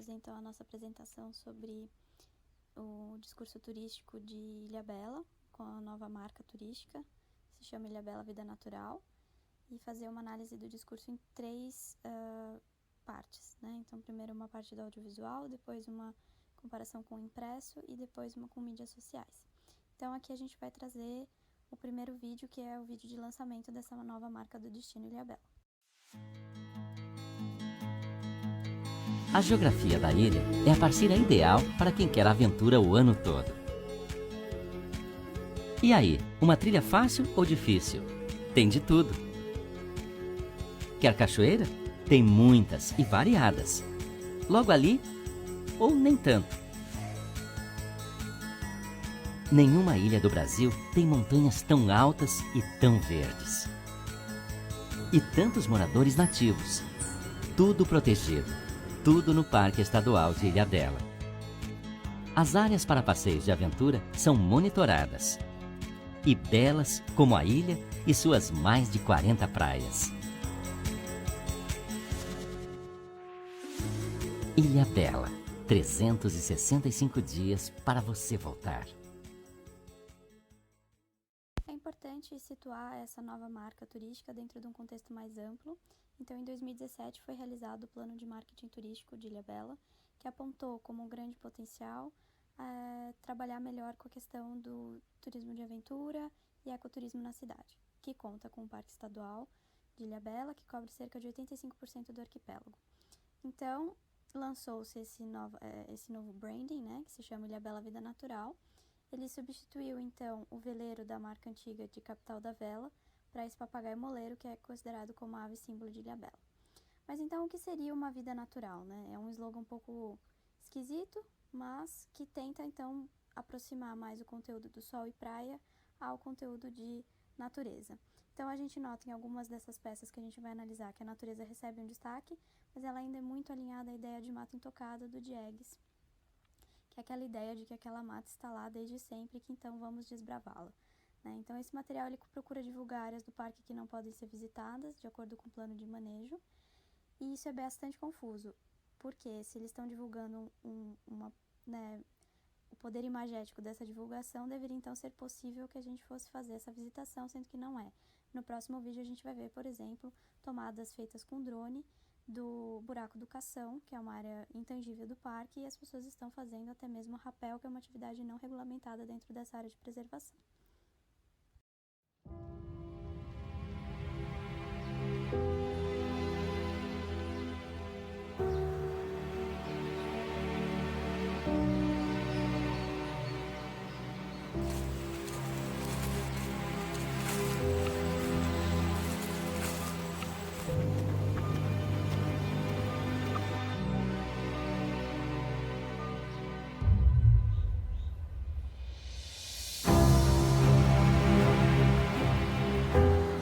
fazer então a nossa apresentação sobre o discurso turístico de Ilhabela, com a nova marca turística, que se chama Ilhabela Vida Natural, e fazer uma análise do discurso em três partes, né? Então, primeiro uma parte do audiovisual, depois uma comparação com o impresso e depois uma com mídias sociais. Então, aqui a gente vai trazer o primeiro vídeo, que é o vídeo de lançamento dessa nova marca do Destino Ilhabela. A geografia da ilha é a parceira ideal para quem quer aventura o ano todo. E aí, uma trilha fácil ou difícil? Tem de tudo. Quer cachoeira? Tem muitas e variadas. Logo ali, ou nem tanto. Nenhuma ilha do Brasil tem montanhas tão altas e tão verdes. E tantos moradores nativos. Tudo protegido. Tudo no Parque Estadual de Ilhabela. As áreas para passeios de aventura são monitoradas. E belas como a ilha e suas mais de 40 praias. Ilhabela, 365 dias para você voltar. É importante situar essa nova marca turística dentro de um contexto mais amplo. Então, em 2017 foi realizado o Plano de Marketing Turístico de Ilhabela, que apontou como um grande potencial trabalhar melhor com a questão do turismo de aventura e ecoturismo na cidade, que conta com o Parque Estadual de Ilhabela, que cobre cerca de 85% do arquipélago. Então, lançou-se esse novo branding, né, que se chama Ilhabela Vida Natural. Ele substituiu, então, o veleiro da marca antiga de Capital da Vela para esse papagaio moleiro, que é considerado como a ave símbolo de Ilhabela. Mas então, o que seria uma vida natural, né? É um slogan um pouco esquisito, mas que tenta, então, aproximar mais o conteúdo do sol e praia ao conteúdo de natureza. Então, a gente nota em algumas dessas peças que a gente vai analisar que a natureza recebe um destaque, mas ela ainda é muito alinhada à ideia de mata intocada do Diegues, que é aquela ideia de que aquela mata está lá desde sempre e que então vamos desbravá-la. Então, esse material ele procura divulgar áreas do parque que não podem ser visitadas, de acordo com o plano de manejo, e isso é bastante confuso, porque se eles estão divulgando o poder imagético dessa divulgação, deveria então ser possível que a gente fosse fazer essa visitação, sendo que não é. No próximo vídeo a gente vai ver, por exemplo, tomadas feitas com drone do Buraco do Cação, que é uma área intangível do parque, e as pessoas estão fazendo até mesmo rapel, que é uma atividade não regulamentada dentro dessa área de preservação.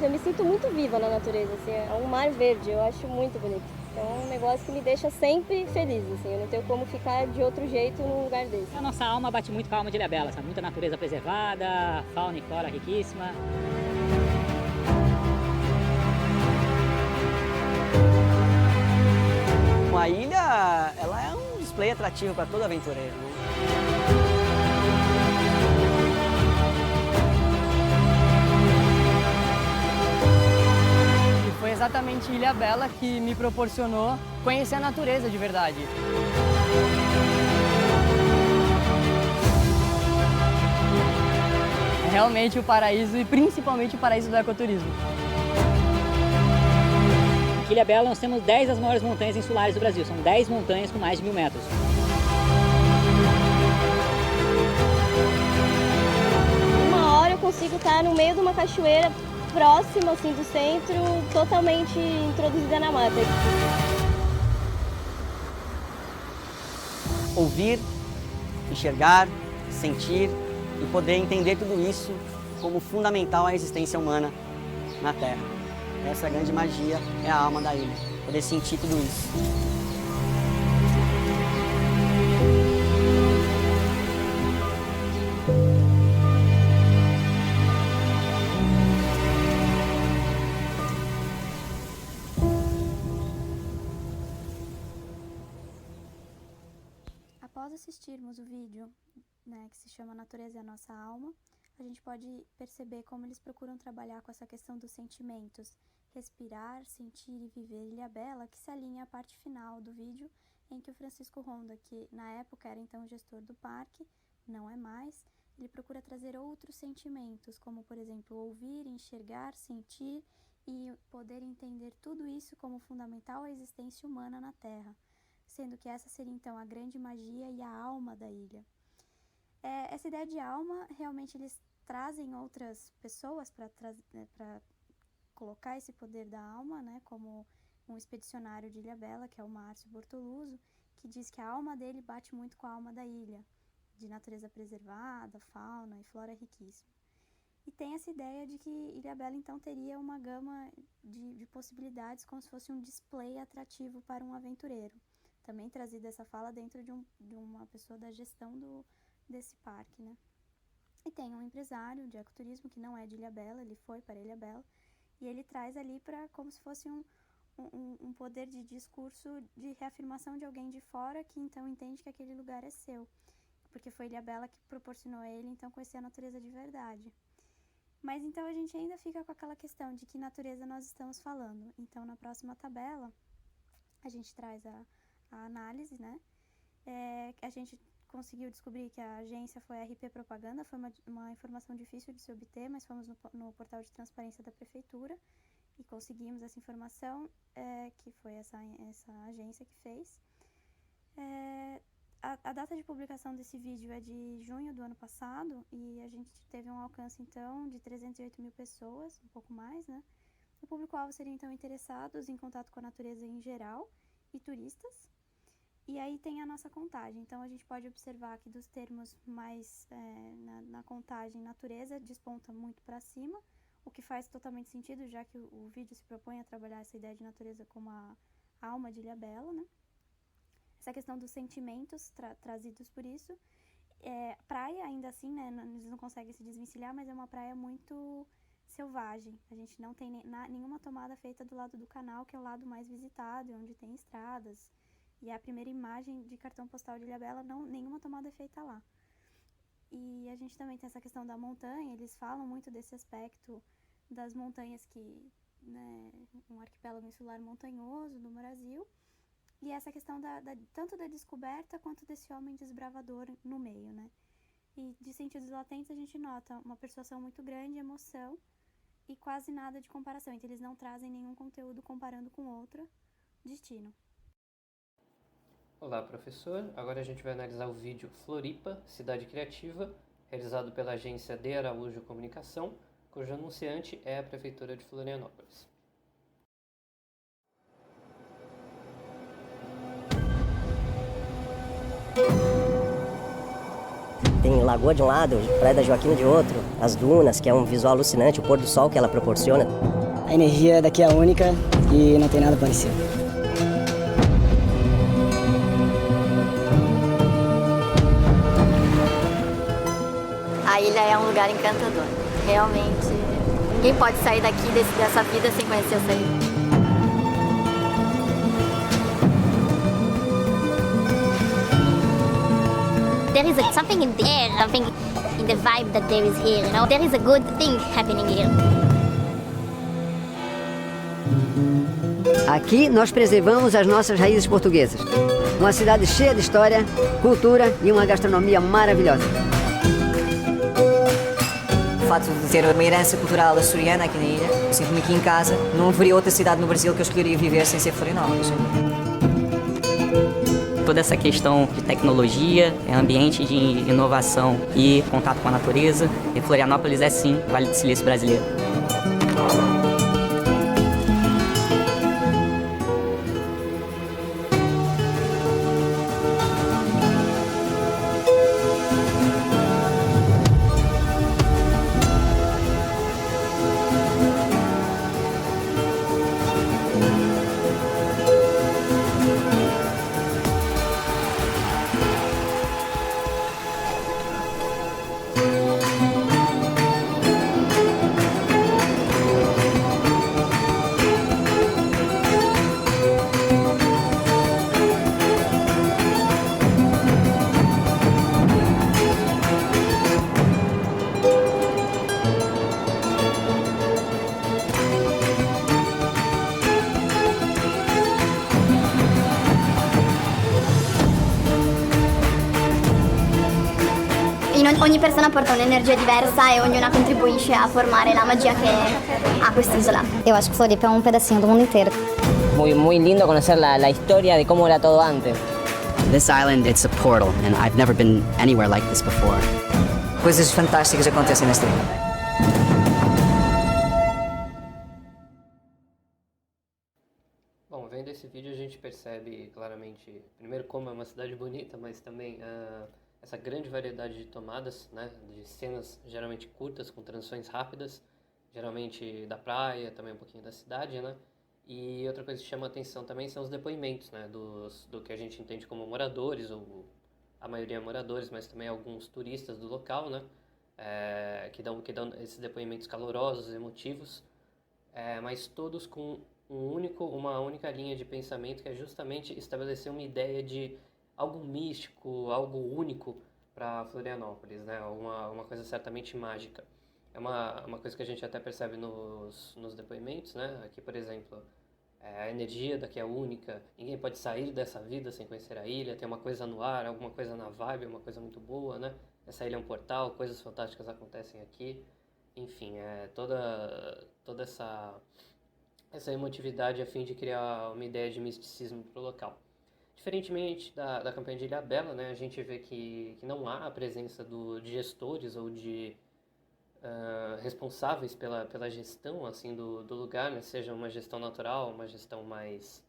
Eu me sinto muito viva na natureza, assim, é um mar verde, eu acho muito bonito. É um negócio que me deixa sempre feliz, assim, eu não tenho como ficar de outro jeito num lugar desse. A nossa alma bate muito com a alma de Ilhabela, sabe? Muita natureza preservada, fauna e flora riquíssima. A ilha, ela é um display atrativo para todo aventureiro, né? Foi exatamente Ilhabela que me proporcionou conhecer a natureza de verdade. É realmente o paraíso e principalmente o paraíso do ecoturismo. Aqui em Ilhabela nós temos 10 das maiores montanhas insulares do Brasil, são 10 montanhas com mais de 1000 metros. Uma hora eu consigo estar no meio de uma cachoeira próxima assim, do centro, totalmente introduzida na mata. Ouvir, enxergar, sentir e poder entender tudo isso como fundamental à existência humana na Terra. Essa grande magia é a alma da ilha, poder sentir tudo isso. após assistirmos o vídeo, né, que se chama Natureza é a Nossa Alma, a gente pode perceber como eles procuram trabalhar com essa questão dos sentimentos, respirar, sentir e viver Ilhabela, que se alinha à parte final do vídeo, em que o Francisco Ronda, que na época era então gestor do parque, não é mais, ele procura trazer outros sentimentos, como por exemplo, ouvir, enxergar, sentir e poder entender tudo isso como fundamental à existência humana na Terra, sendo que essa seria então a grande magia e a alma da ilha. Essa ideia de alma, realmente eles trazem outras pessoas para colocar esse poder da alma, né, como um expedicionário de Ilhabela, que é o Márcio Bortoluso, que diz que a alma dele bate muito com a alma da ilha, de natureza preservada, fauna e flora riquíssima. E tem essa ideia de que Ilhabela então teria uma gama de possibilidades, como se fosse um display atrativo para um aventureiro. Também trazida essa fala dentro de uma pessoa da gestão desse parque, né? E tem um empresário de ecoturismo que não é de Ilhabela, ele foi para Ilhabela, e ele traz ali para como se fosse um poder de discurso de reafirmação de alguém de fora que então entende que aquele lugar é seu, porque foi Ilhabela que proporcionou a ele então conhecer a natureza de verdade. Mas então a gente ainda fica com aquela questão de que natureza nós estamos falando. Então na próxima tabela a gente traz a análise, né? A gente conseguiu descobrir que a agência foi a RP Propaganda, foi uma informação difícil de se obter, mas fomos no portal de transparência da prefeitura e conseguimos essa informação, que foi essa agência que fez. A data de publicação desse vídeo é de junho do ano passado e a gente teve um alcance então de 308 mil pessoas, um pouco mais, né? O público-alvo seria então interessados em contato com a natureza em geral e turistas. E aí tem a nossa contagem, então a gente pode observar que dos termos mais na contagem natureza desponta muito para cima, o que faz totalmente sentido, já que o vídeo se propõe a trabalhar essa ideia de natureza como a alma de Ilhabela, né? Essa questão dos sentimentos trazidos por isso. Praia, ainda assim, né, eles não conseguem se desvencilhar, mas é uma praia muito selvagem. A gente não tem nenhuma tomada feita do lado do canal, que é o lado mais visitado, onde tem estradas. E a primeira imagem de cartão postal de Ilhabela, nenhuma tomada é feita lá. E a gente também tem essa questão da montanha, eles falam muito desse aspecto das montanhas que, né, um arquipélago insular montanhoso do Brasil. E essa questão tanto da descoberta quanto desse homem desbravador no meio, né? E de sentidos latentes a gente nota uma persuasão muito grande, emoção e quase nada de comparação. Então eles não trazem nenhum conteúdo comparando com outro destino. Olá, professor. Agora a gente vai analisar o vídeo Floripa, Cidade Criativa, realizado pela agência De Araújo Comunicação, cujo anunciante é a Prefeitura de Florianópolis. Tem Lagoa de um lado, Praia da Joaquina de outro, as dunas, que é um visual alucinante, o pôr do sol que ela proporciona. A energia daqui é única e não tem nada parecido. A ilha é um lugar encantador. Realmente, ninguém pode sair daqui dessa vida sem conhecer essa ilha. There is something in the air, something in the vibe that there is here, you know? There is a good thing happening here. Aqui nós preservamos as nossas raízes portuguesas. Uma cidade cheia de história, cultura e uma gastronomia maravilhosa. O fato de ter uma herança cultural açoriana aqui na ilha, eu sinto-me aqui em casa. Não haveria outra cidade no Brasil que eu escolheria viver sem ser Florianópolis. Toda essa questão de tecnologia, ambiente de inovação e contato com a natureza, e Florianópolis é sim o Vale do Silício brasileiro. ogni persona porta un'energia diversa e ognuna contribuisce a formare la magia che ha quest'isola. Eu acho que Floripa é um pedacinho do mundo inteiro. Muy lindo conocer la historia de cómo era todo antes. This island, it's a portal, and I've never been anywhere like this before. Coisas fantásticas acontecem nesta ilha. Bom, vendo esse vídeo a gente percebe claramente, primeiro como é uma cidade bonita, mas também essa grande variedade de tomadas, né, de cenas geralmente curtas, com transições rápidas, geralmente da praia, também um pouquinho da cidade, né? E outra coisa que chama a atenção também são os depoimentos, né, do que a gente entende como moradores, ou a maioria moradores, mas também alguns turistas do local, né, que dão esses depoimentos calorosos, emotivos, mas todos com uma única linha de pensamento, que é justamente estabelecer uma ideia de algo místico, algo único para Florianópolis, né? Uma coisa certamente mágica. É uma coisa que a gente até percebe nos depoimentos, né? Aqui, por exemplo, a energia daqui é única, ninguém pode sair dessa vida sem conhecer a ilha, tem uma coisa no ar, alguma coisa na vibe, uma coisa muito boa, né? Essa ilha é um portal, coisas fantásticas acontecem aqui. Enfim, toda essa emotividade a fim de criar uma ideia de misticismo para o local. Diferentemente da campanha de Ilhabela, né, a gente vê que não há a presença de gestores ou de responsáveis pela gestão assim, do lugar, né, seja uma gestão natural, uma gestão mais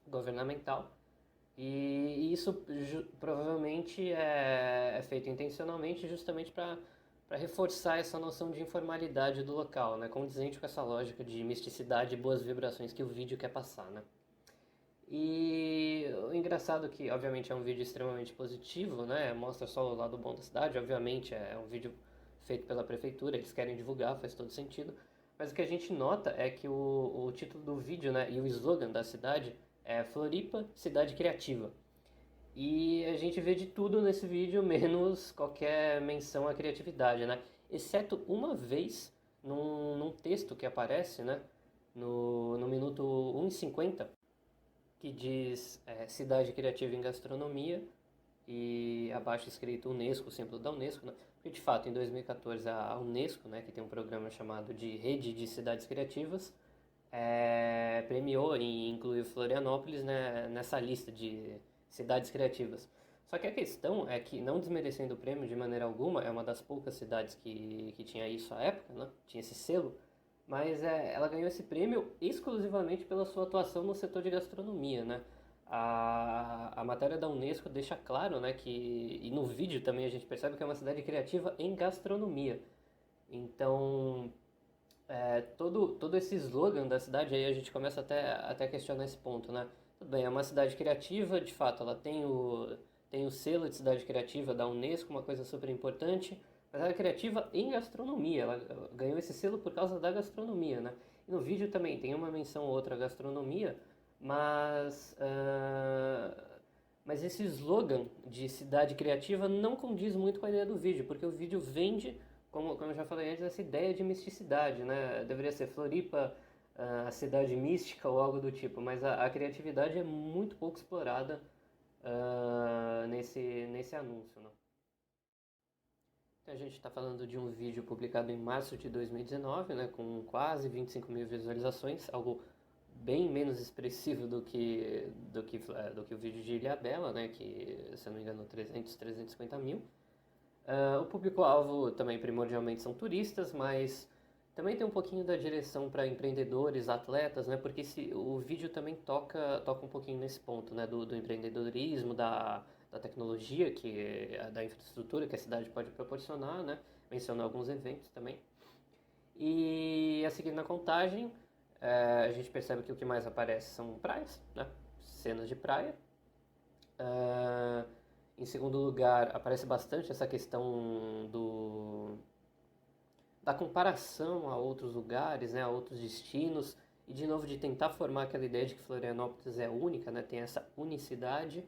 governamental. E isso provavelmente é feito intencionalmente justamente para reforçar essa noção de informalidade do local, né, condizente com essa lógica de misticidade e boas vibrações que o vídeo quer passar, né. E o engraçado é que, obviamente, é um vídeo extremamente positivo, né, mostra só o lado bom da cidade, obviamente é um vídeo feito pela prefeitura, eles querem divulgar, faz todo sentido, mas o que a gente nota é que o título do vídeo, né, e o slogan da cidade é Floripa, Cidade Criativa. E a gente vê de tudo nesse vídeo, menos qualquer menção à criatividade, né? Exceto uma vez, num texto que aparece, né? No minuto 1:50, que diz Cidade Criativa em Gastronomia, e abaixo escrito Unesco, símbolo da Unesco, né? Porque, de fato, em 2014, a Unesco, né, que tem um programa chamado de Rede de Cidades Criativas, premiou e incluiu Florianópolis, né, nessa lista de cidades criativas. Só que a questão é que, não desmerecendo o prêmio de maneira alguma, é uma das poucas cidades que tinha isso à época, né? Tinha esse selo, mas ela ganhou esse prêmio exclusivamente pela sua atuação no setor de gastronomia, né? A matéria da Unesco deixa claro, né, e no vídeo também a gente percebe que é uma cidade criativa em gastronomia. Então, todo esse slogan da cidade, aí a gente começa até a questionar esse ponto, né? Tudo bem, é uma cidade criativa, de fato, ela tem o selo de cidade criativa da Unesco, uma coisa super importante, mas ela é criativa em gastronomia, ela ganhou esse selo por causa da gastronomia, né? E no vídeo também tem uma menção ou outra à gastronomia, mas esse slogan de cidade criativa não condiz muito com a ideia do vídeo, porque o vídeo vende, como eu já falei antes, essa ideia de misticidade, né? Deveria ser Floripa, a cidade mística ou algo do tipo, mas a criatividade é muito pouco explorada nesse anúncio, né? Então a gente está falando de um vídeo publicado em março de 2019, né, com quase 25 mil visualizações, algo bem menos expressivo do que o vídeo de Ilhabela, né, que, se eu não me engano, 350 mil. O público-alvo também primordialmente são turistas, mas também tem um pouquinho da direção para empreendedores, atletas, né? Porque o vídeo também toca um pouquinho nesse ponto, né? Do empreendedorismo, da tecnologia, da infraestrutura que a cidade pode proporcionar, né? Menciona alguns eventos também. E a seguir na contagem, a gente percebe que o que mais aparece são praias, né? Cenas de praia. Em segundo lugar, aparece bastante essa questão da comparação a outros lugares, né, a outros destinos, e de novo de tentar formar aquela ideia de que Florianópolis é única, né, tem essa unicidade.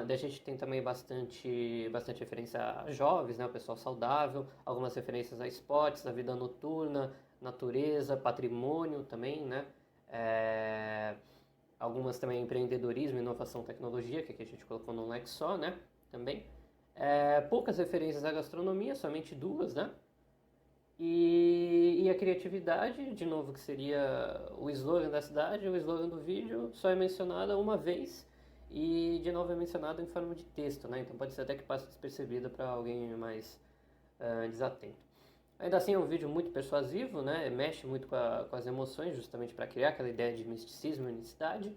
Daí a gente tem também bastante referência a jovens, né, o pessoal saudável, algumas referências a esportes, a vida noturna, natureza, patrimônio também, né, algumas também empreendedorismo, inovação, tecnologia, que aqui a gente colocou num like só, né, também. Poucas referências à gastronomia, somente 2, né? E a criatividade, de novo, que seria o slogan da cidade, o slogan do vídeo, só é mencionada uma vez e, de novo, é mencionado em forma de texto, né? Então pode ser até que passe despercebida para alguém mais desatento. Ainda assim é um vídeo muito persuasivo, né? Mexe muito com as emoções, justamente para criar aquela ideia de misticismo e unicidade.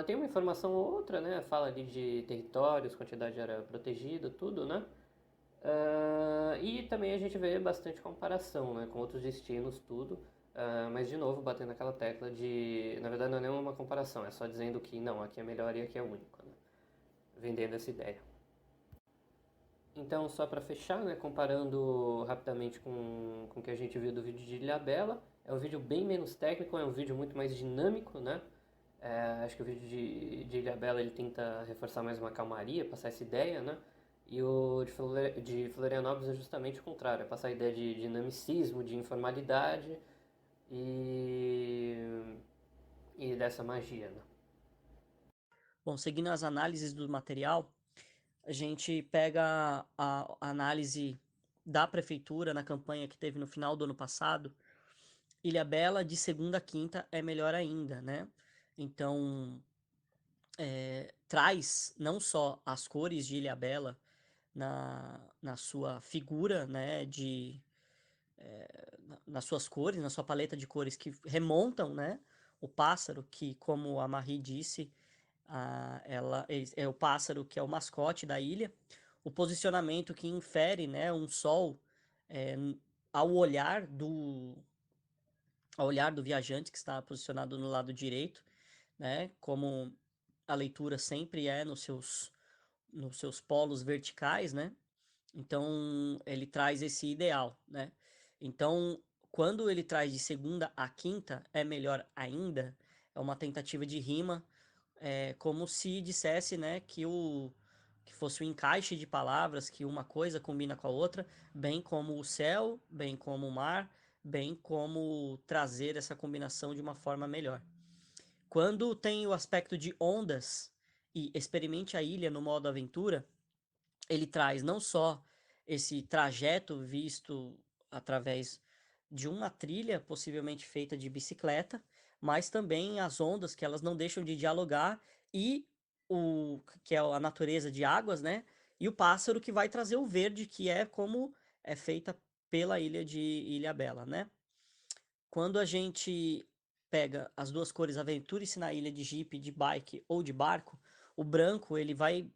Tem uma informação ou outra, né? Fala ali de territórios, quantidade de área protegida, tudo, né? E também a gente vê bastante comparação, né, com outros destinos, tudo. Mas, de novo, batendo naquela tecla de... Na verdade, não é nenhuma comparação, é só dizendo que não, aqui é melhor e aqui é único, né? Vendendo essa ideia. Então, só para fechar, né, comparando rapidamente com o que a gente viu do vídeo de Ilhabela, é um vídeo bem menos técnico, é um vídeo muito mais dinâmico, né? Acho que o vídeo de Ilhabela ele tenta reforçar mais uma calmaria, passar essa ideia, né? E o de Florianópolis é justamente o contrário, é passar a ideia de dinamicismo, de informalidade e dessa magia, né? Bom, seguindo as análises do material, a gente pega a análise da prefeitura na campanha que teve no final do ano passado. Ilhabela de segunda a quinta é melhor ainda, né? Então, traz não só as cores de Ilhabela na sua figura, né, nas suas cores, na sua paleta de cores que remontam, né, o pássaro, que, como a Marie disse, ela é o pássaro que é o mascote da ilha, o posicionamento que infere, né, um sol ao olhar do viajante que está posicionado no lado direito, né, como a leitura sempre é nos seus polos verticais, né? Então ele traz esse ideal, né? Então, quando ele traz de segunda a quinta, é melhor ainda, é uma tentativa de rima, como se dissesse, né, que fosse um encaixe de palavras, que uma coisa combina com a outra, bem como o céu, bem como o mar, bem como trazer essa combinação de uma forma melhor. Quando tem o aspecto de ondas e experimente a ilha no modo aventura, ele traz não só esse trajeto visto através de uma trilha, possivelmente feita de bicicleta, mas também as ondas, que elas não deixam de dialogar, e que é a natureza de águas, né? E o pássaro, que vai trazer o verde, que é como é feita pela ilha de Ilhabela, né? Quando a gente pega as duas cores, aventure-se na ilha de jipe, de bike ou de barco, o branco ele vai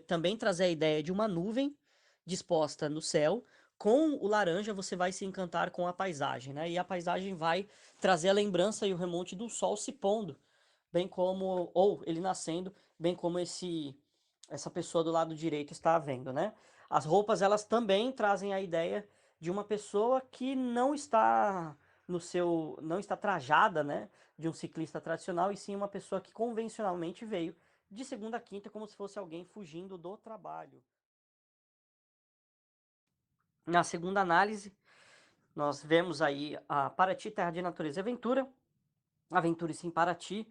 também trazer a ideia de uma nuvem disposta no céu. Com o laranja você vai se encantar com a paisagem, né? E a paisagem vai trazer a lembrança e o remonte do sol se pondo, bem como, ou ele nascendo, bem como essa pessoa do lado direito está vendo, né? As roupas, elas também trazem a ideia de uma pessoa que não está trajada, né, de um ciclista tradicional, e sim uma pessoa que convencionalmente veio de segunda a quinta, como se fosse alguém fugindo do trabalho. Na segunda análise, nós vemos aí a Paraty, Terra de Natureza e Aventura, Aventure-se em Paraty,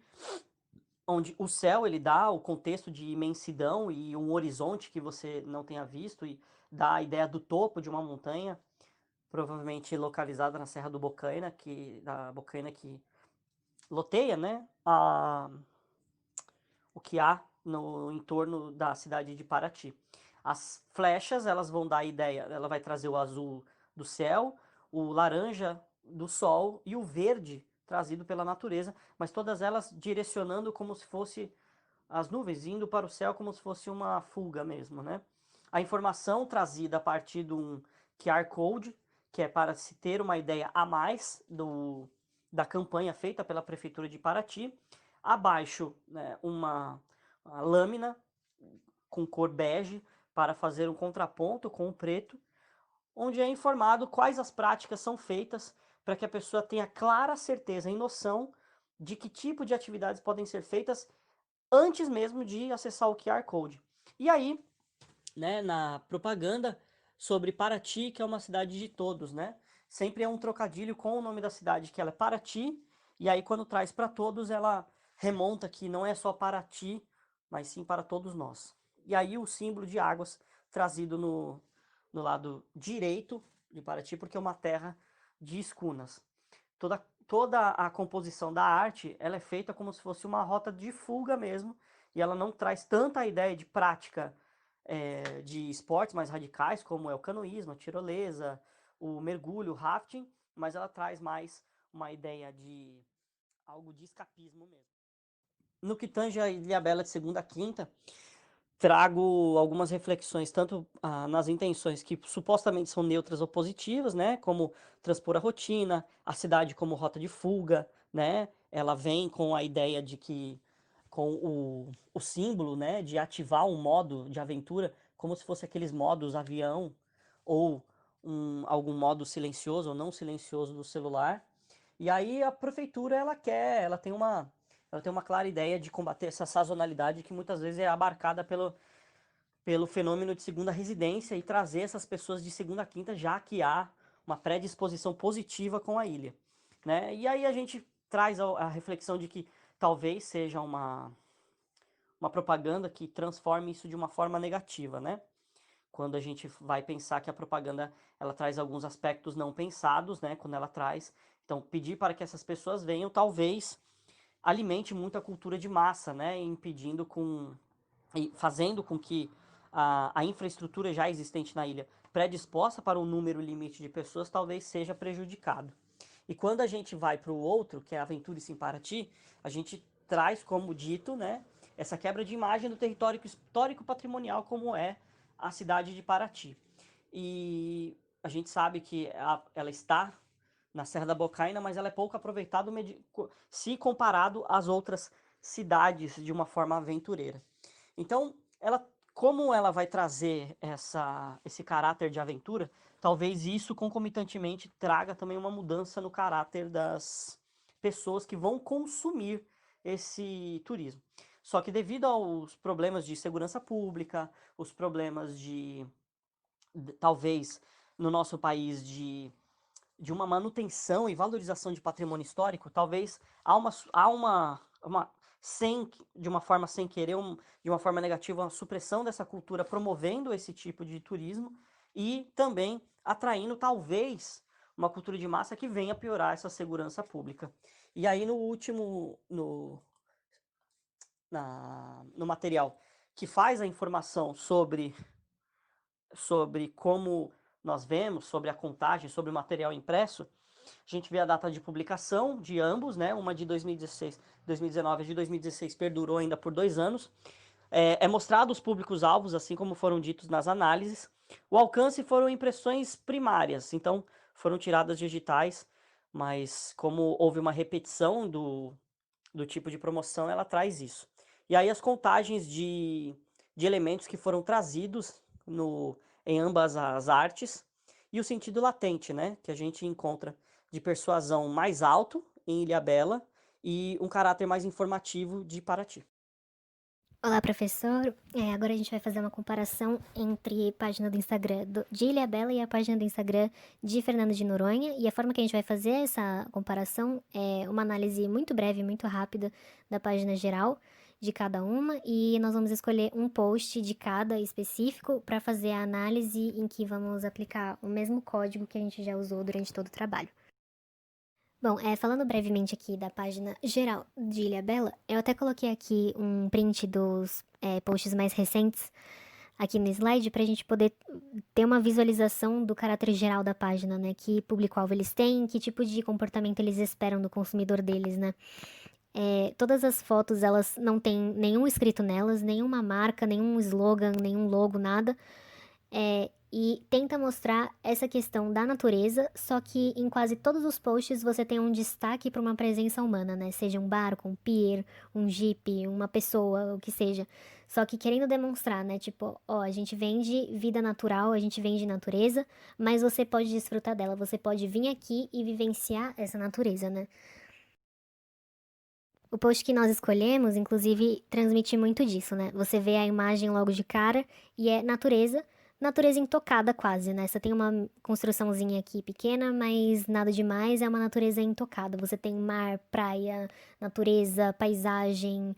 onde o céu ele dá o contexto de imensidão e um horizonte que você não tenha visto, e dá a ideia do topo de uma montanha, provavelmente localizada na Serra do Bocaina, que loteia, né, o que há no entorno da cidade de Paraty. As flechas, elas vão dar a ideia, ela vai trazer o azul do céu, o laranja do sol e o verde trazido pela natureza, mas todas elas direcionando como se fosse as nuvens, indo para o céu como se fosse uma fuga mesmo, né? A informação trazida a partir de um QR Code, que é para se ter uma ideia a mais da campanha feita pela Prefeitura de Paraty. Abaixo, né, uma lâmina com cor bege para fazer um contraponto com o preto, onde é informado quais as práticas são feitas para que a pessoa tenha clara certeza e noção de que tipo de atividades podem ser feitas antes mesmo de acessar o QR Code. E aí, né, na propaganda sobre Paraty, que é uma cidade de todos, né? Sempre é um trocadilho com o nome da cidade, que ela é Paraty, e aí quando traz para todos, ela remonta que não é só Paraty, mas sim para todos nós. E aí o símbolo de águas, trazido no lado direito de Paraty, porque é uma terra de escunas. Toda a composição da arte, ela é feita como se fosse uma rota de fuga mesmo, e ela não traz tanta a ideia de prática de esportes mais radicais, como é o canoísmo, a tirolesa, o mergulho, o rafting, mas ela traz mais uma ideia de algo de escapismo mesmo. No que tange a Ilhabela de segunda a quinta, trago algumas reflexões, tanto nas intenções que supostamente são neutras ou positivas, né, como transpor a rotina, a cidade como rota de fuga, né, ela vem com a ideia de que, com o símbolo, né, de ativar um modo de aventura, como se fosse aqueles modos avião, ou algum modo silencioso ou não silencioso do celular. E aí a prefeitura, ela tem uma clara ideia de combater essa sazonalidade que muitas vezes é abarcada pelo fenômeno de segunda residência e trazer essas pessoas de segunda a quinta, já que há uma predisposição positiva com a ilha, né? E aí a gente traz a reflexão de que talvez seja uma propaganda que transforme isso de uma forma negativa, né? Quando a gente vai pensar que a propaganda, ela traz alguns aspectos não pensados, né? Quando ela traz, então pedir para que essas pessoas venham, talvez alimente muito a cultura de massa, né, fazendo com que a infraestrutura já existente na ilha, predisposta para um número limite de pessoas, talvez seja prejudicado. E quando a gente vai para o outro, que é Aventure-se em Paraty, a gente traz como dito, né, essa quebra de imagem do território histórico patrimonial como é a cidade de Paraty. E a gente sabe que ela está na Serra da Bocaina, mas ela é pouco aproveitada se comparado às outras cidades de uma forma aventureira. Então, como ela vai trazer esse caráter de aventura, talvez isso concomitantemente traga também uma mudança no caráter das pessoas que vão consumir esse turismo. Só que devido aos problemas de segurança pública, os problemas talvez no nosso país de uma manutenção e valorização de patrimônio histórico, talvez de uma forma sem querer, de uma forma negativa, uma supressão dessa cultura, promovendo esse tipo de turismo e também atraindo, talvez, uma cultura de massa que venha piorar essa segurança pública. E aí, no material que faz a informação sobre como nós vemos, sobre a contagem, sobre o material impresso, a gente vê a data de publicação de ambos, né? Uma de 2019 e de 2016 perdurou ainda por 2 anos. É mostrado os públicos-alvos, assim como foram ditos nas análises. O alcance foram impressões primárias, então foram tiradas digitais, mas como houve uma repetição do tipo de promoção, ela traz isso. E aí as contagens de elementos que foram trazidos em ambas as artes, e o sentido latente, né, que a gente encontra de persuasão mais alto em Ilhabela e um caráter mais informativo de Paraty. Olá, professor. Agora a gente vai fazer uma comparação entre a página do Instagram de Ilhabela e a página do Instagram de Fernando de Noronha. E a forma que a gente vai fazer essa comparação é uma análise muito breve, muito rápida da página geral de cada uma. E nós vamos escolher um post de cada específico para fazer a análise em que vamos aplicar o mesmo código que a gente já usou durante todo o trabalho. Bom, falando brevemente aqui da página geral de Ilhabela, eu até coloquei aqui um print dos posts mais recentes aqui no slide para a gente poder ter uma visualização do caráter geral da página, né? Que público-alvo eles têm, que tipo de comportamento eles esperam do consumidor deles, né? Todas as fotos, elas não têm nenhum escrito nelas, nenhuma marca, nenhum slogan, nenhum logo, nada. E tenta mostrar essa questão da natureza, só que em quase todos os posts você tem um destaque para uma presença humana, né? Seja um barco, um pier, um jeep, uma pessoa, o que seja. Só que querendo demonstrar, né? Tipo, a gente vende vida natural, a gente vende natureza, mas você pode desfrutar dela, você pode vir aqui e vivenciar essa natureza, né? O post que nós escolhemos, inclusive, transmite muito disso, né? Você vê a imagem logo de cara e é natureza intocada quase, né? Você tem uma construçãozinha aqui pequena, mas nada demais, é uma natureza intocada. Você tem mar, praia, natureza, paisagem,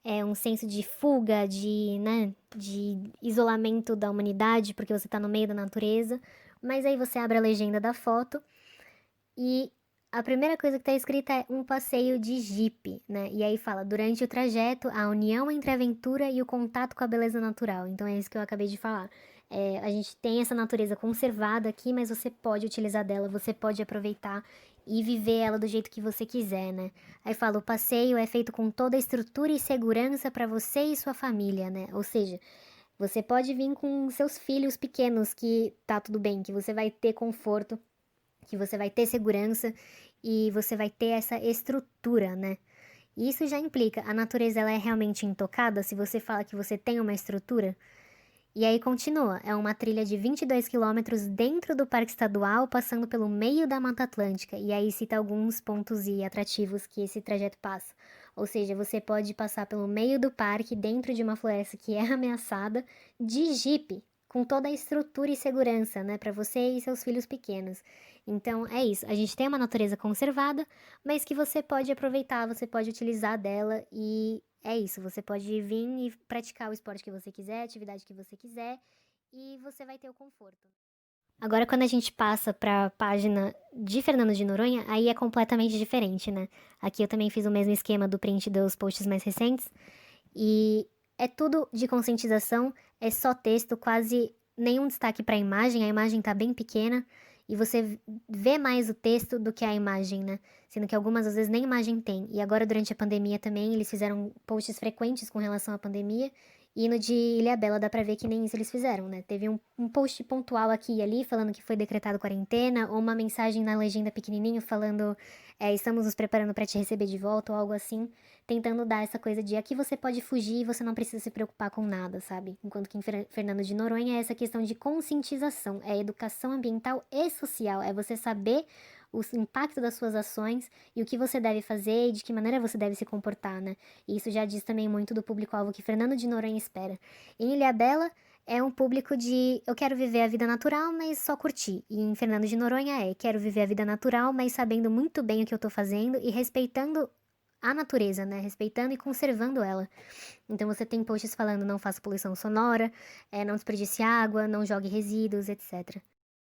um senso de fuga, de isolamento da humanidade, porque você tá no meio da natureza. Mas aí você abre a legenda da foto e a primeira coisa que tá escrita é um passeio de jipe, né? E aí fala, durante o trajeto, a união entre a aventura e o contato com a beleza natural. Então é isso que eu acabei de falar. A gente tem essa natureza conservada aqui, mas você pode utilizar dela, você pode aproveitar e viver ela do jeito que você quiser, né? Aí fala, o passeio é feito com toda a estrutura e segurança para você e sua família, né? Ou seja, você pode vir com seus filhos pequenos, que tá tudo bem, que você vai ter conforto, que você vai ter segurança e você vai ter essa estrutura, né? E isso já implica, a natureza ela é realmente intocada se você fala que você tem uma estrutura? E aí continua, é uma trilha de 22 quilômetros dentro do Parque Estadual, passando pelo meio da Mata Atlântica, e aí cita alguns pontos e atrativos que esse trajeto passa. Ou seja, você pode passar pelo meio do parque, dentro de uma floresta que é ameaçada, de jipe, com toda a estrutura e segurança, né, para você e seus filhos pequenos. Então, é isso. A gente tem uma natureza conservada, mas que você pode aproveitar, você pode utilizar dela e é isso. Você pode vir e praticar o esporte que você quiser, a atividade que você quiser e você vai ter o conforto. Agora, quando a gente passa para a página de Fernando de Noronha, aí é completamente diferente, né? Aqui eu também fiz o mesmo esquema do print dos posts mais recentes e é tudo de conscientização, é só texto, quase nenhum destaque para a imagem tá bem pequena e você vê mais o texto do que a imagem, né? Sendo que algumas às vezes nem imagem tem. E agora durante a pandemia também eles fizeram posts frequentes com relação à pandemia e no de Ilhabela dá pra ver que nem isso eles fizeram, né? Teve um post pontual aqui e ali falando que foi decretado quarentena ou uma mensagem na legenda pequenininho falando estamos nos preparando para te receber de volta ou algo assim, tentando dar essa coisa de aqui você pode fugir e você não precisa se preocupar com nada, sabe? Enquanto que em Fernando de Noronha é essa questão de conscientização, é educação ambiental e social, é você saber o impacto das suas ações e o que você deve fazer e de que maneira você deve se comportar, né? E isso já diz também muito do público-alvo que Fernando de Noronha espera. Em Ilhabela é um público de eu quero viver a vida natural, mas só curtir. E em Fernando de Noronha quero viver a vida natural, mas sabendo muito bem o que eu tô fazendo e respeitando a natureza, né? Respeitando e conservando ela. Então você tem posts falando não faça poluição sonora, não desperdice água, não jogue resíduos, etc.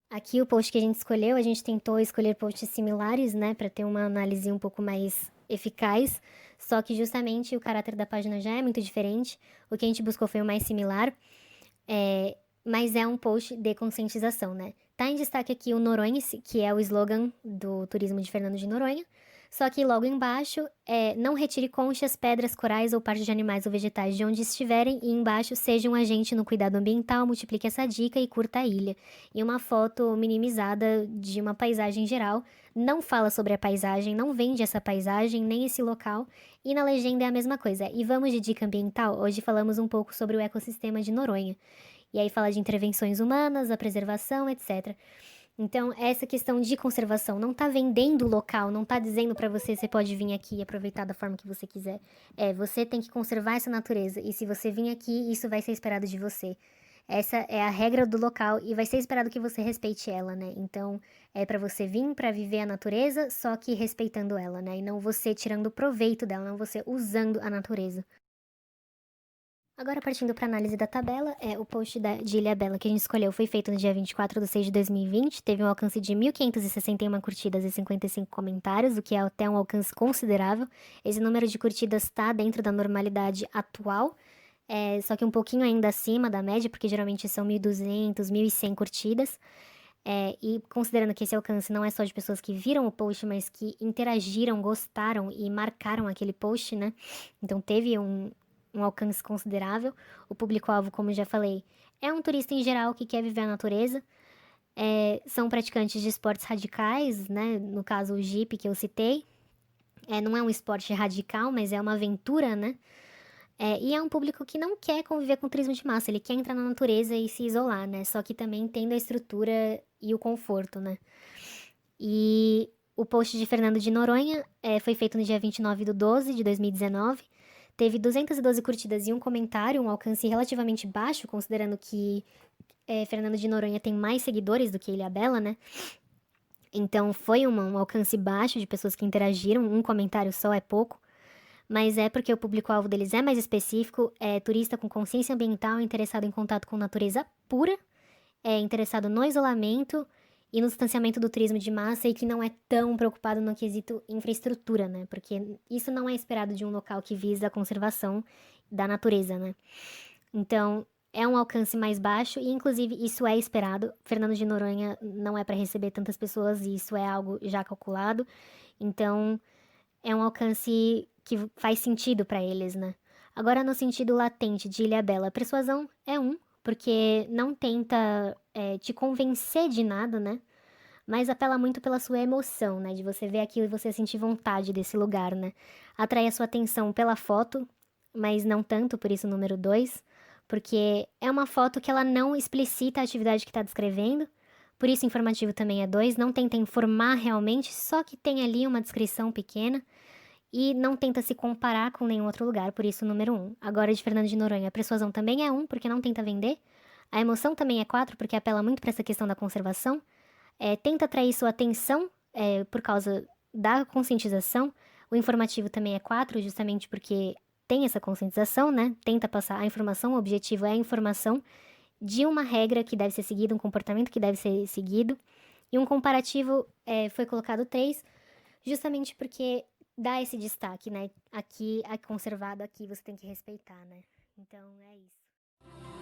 Aqui o post que a gente escolheu, a gente tentou escolher posts similares, né? Pra ter uma análise um pouco mais eficaz. Só que justamente o caráter da página já é muito diferente. O que a gente buscou foi o mais similar. Mas é um post de conscientização, né? Tá em destaque aqui o Noronha, que é o slogan do turismo de Fernando de Noronha. Só que logo embaixo não retire conchas, pedras, corais ou partes de animais ou vegetais de onde estiverem e embaixo seja um agente no cuidado ambiental, multiplique essa dica e curta a ilha. E uma foto minimizada de uma paisagem geral, não fala sobre a paisagem, não vende essa paisagem, nem esse local, e na legenda é a mesma coisa. E vamos de dica ambiental? Hoje falamos um pouco sobre o ecossistema de Noronha. E aí fala de intervenções humanas, a preservação, etc. Então, essa questão de conservação não tá vendendo o local, não tá dizendo pra você pode vir aqui e aproveitar da forma que você quiser. Você tem que conservar essa natureza, e se você vir aqui, isso vai ser esperado de você. Essa é a regra do local e vai ser esperado que você respeite ela, né? Então, é pra você vir pra viver a natureza, só que respeitando ela, né? E não você tirando proveito dela, não você usando a natureza. Agora, partindo para análise da tabela, o post de Ilhabela que a gente escolheu foi feito no dia 24/6/2020, teve um alcance de 1.561 curtidas e 55 comentários, o que é até um alcance considerável. Esse número de curtidas está dentro da normalidade atual, só que um pouquinho ainda acima da média, porque geralmente são 1.200, 1.100 curtidas. E considerando que esse alcance não é só de pessoas que viram o post, mas que interagiram, gostaram e marcaram aquele post, né? Então teve um alcance considerável. O público-alvo, como já falei, é um turista em geral que quer viver a natureza. São praticantes de esportes radicais, né? No caso, o jipe que eu citei. Não é um esporte radical, mas é uma aventura, né? E é um público que não quer conviver com turismo de massa, ele quer entrar na natureza e se isolar, né? Só que também tendo a estrutura e o conforto, né? E o post de Fernando de Noronha foi feito no dia 29/12/2019. Teve 212 curtidas e um comentário, um alcance relativamente baixo, considerando que Fernando de Noronha tem mais seguidores do que Ilhabela, né? Então foi um alcance baixo de pessoas que interagiram, um comentário só é pouco. mas é porque o público-alvo deles é mais específico, é turista com consciência ambiental, interessado em contato com natureza pura, é interessado no isolamento e no distanciamento do turismo de massa e que não é tão preocupado no quesito infraestrutura, né? Porque isso não é esperado de um local que visa a conservação da natureza, né? Então, é um alcance mais baixo e, inclusive, isso é esperado. Fernando de Noronha não é para receber tantas pessoas e isso é algo já calculado. Então, é um alcance que faz sentido para eles, né? Agora, no sentido latente de Ilhabela, a persuasão é porque não tenta te convencer de nada, né? Mas apela muito pela sua emoção, né? De você ver aquilo e você sentir vontade desse lugar, né? Atrai a sua atenção pela foto, mas não tanto, por isso o número 2, porque é uma foto que ela não explicita a atividade que está descrevendo, por isso informativo também é 2, não tenta informar realmente, só que tem ali uma descrição pequena, e não tenta se comparar com nenhum outro lugar, por isso o número 1. Agora, de Fernando de Noronha, a persuasão também é 1, porque não tenta vender. A emoção também é 4, porque apela muito para essa questão da conservação. Tenta atrair sua atenção por causa da conscientização. O informativo também é 4, justamente porque tem essa conscientização, né? Tenta passar a informação, o objetivo é a informação de uma regra que deve ser seguida, um comportamento que deve ser seguido. E um comparativo foi colocado 3, justamente porque dá esse destaque, né? Aqui é conservado, aqui você tem que respeitar, né? Então é isso.